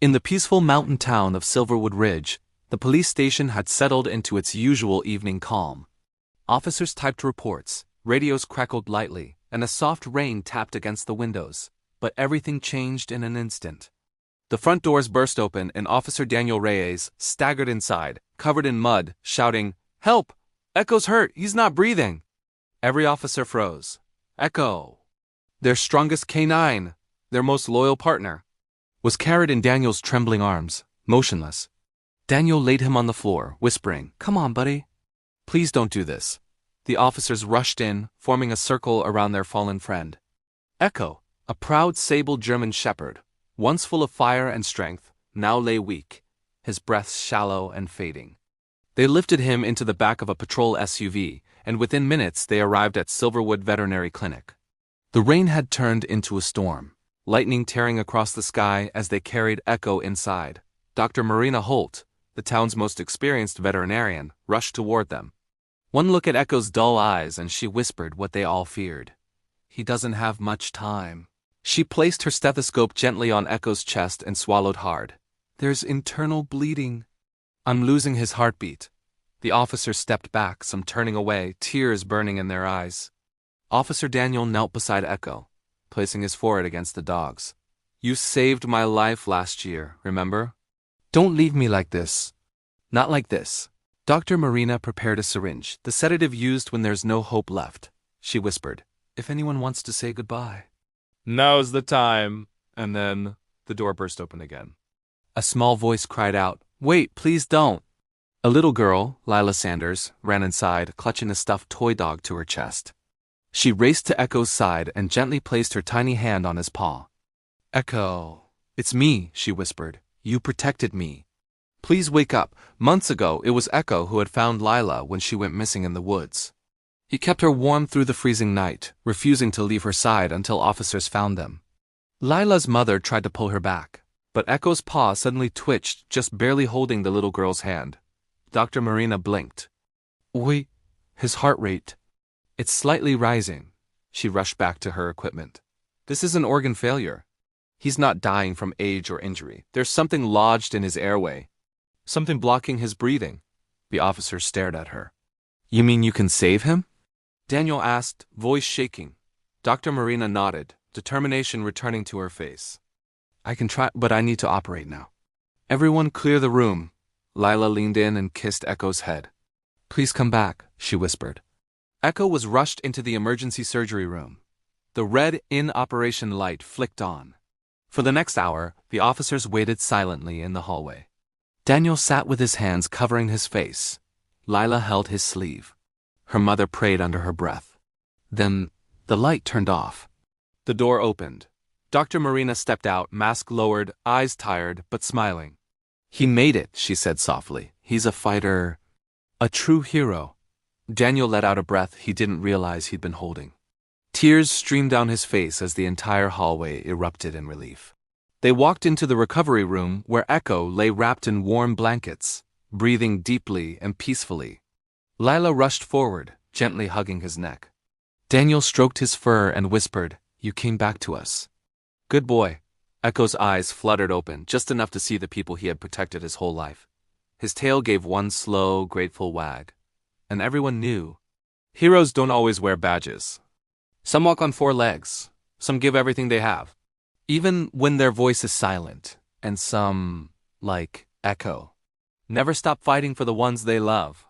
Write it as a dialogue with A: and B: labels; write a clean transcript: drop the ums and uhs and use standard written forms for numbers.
A: In the peaceful mountain town of Silverwood Ridge, the police station had settled into its usual evening calm. Officers typed reports, radios crackled lightly, and a soft rain tapped against the windows. But everything changed in an instant. The front doors burst open and Officer Daniel Reyes staggered inside, covered in mud, shouting, "Help! Echo's hurt, he's not breathing!" Every officer froze. Echo, their strongest canine, their most loyal partner, was carried in Daniel's trembling arms, motionless. Daniel laid him on the floor, whispering, "Come on, buddy. Please don't do this." The officers rushed in, forming a circle around their fallen friend. Echo, a proud sable German shepherd, once full of fire and strength, now lay weak, his breath shallow and fading. They lifted him into the back of a patrol SUV, and within minutes they arrived at Silverwood Veterinary Clinic. The rain had turned into a storm, lightning tearing across the sky as they carried Echo inside. Dr. Marina Holt, the town's most experienced veterinarian, rushed toward them. One look at Echo's dull eyes and she whispered what they all feared. "He doesn't have much time." She placed her stethoscope gently on Echo's chest and swallowed hard. "There's internal bleeding." "I'm losing his heartbeat." The officer stepped back, some turning away, tears burning in their eyes. Officer Daniel knelt beside Echo, placing his forehead against the dog's. "You saved my life last year, remember? Don't leave me like this." "Not like this." Dr. Marina prepared a syringe, the sedative used when there's no hope left. She whispered, "If anyone wants to say goodbye." "Now's the time." And then the door burst open again. A small voice cried out, "Wait, please don't." A little girl, Lila Sanders, ran inside, clutching a stuffed toy dog to her chest. She raced to Echo's side and gently placed her tiny hand on his paw. "Echo, it's me," she whispered. "You protected me. Please wake up. Months ago, it was Echo who had found Lila when she went missing in the woods. He kept her warm through the freezing night, refusing to leave her side until officers found them." Lila's mother tried to pull her back, but Echo's paw suddenly twitched, just barely holding the little girl's hand. Dr. Marina blinked. "Wait, his heart rate. It's slightly rising." She rushed back to her equipment. "This is an organ failure. He's not dying from age or injury. There's something lodged in his airway. Something blocking his breathing." The officer stared at her. "You mean you can save him?" Daniel asked, voice shaking. Dr. Marina nodded, determination returning to her face. "I can try, but I need to operate now. Everyone clear the room." Lila leaned in and kissed Echo's head. "Please come back," she whispered. Echo was rushed into the emergency surgery room. The red in-operation light flicked on. For the next hour, the officers waited silently in the hallway. Daniel sat with his hands covering his face. Lila held his sleeve. Her mother prayed under her breath. Then, the light turned off. The door opened. Dr. Marina stepped out, mask lowered, eyes tired, but smiling. "He made it," she said softly. "He's a fighter. A true hero." Daniel let out a breath he didn't realize he'd been holding. Tears streamed down his face as the entire hallway erupted in relief. They walked into the recovery room where Echo lay wrapped in warm blankets, breathing deeply and peacefully. Lila rushed forward, gently hugging his neck. Daniel stroked his fur and whispered, "You came back to us." "Good boy." Echo's eyes fluttered open, just enough to see the people he had protected his whole life. His tail gave one slow, grateful wag. And everyone knew. Heroes don't always wear badges. Some walk on 4 legs. Some give everything they have, even when their voice is silent. And some, like Echo, never stop fighting for the ones they love.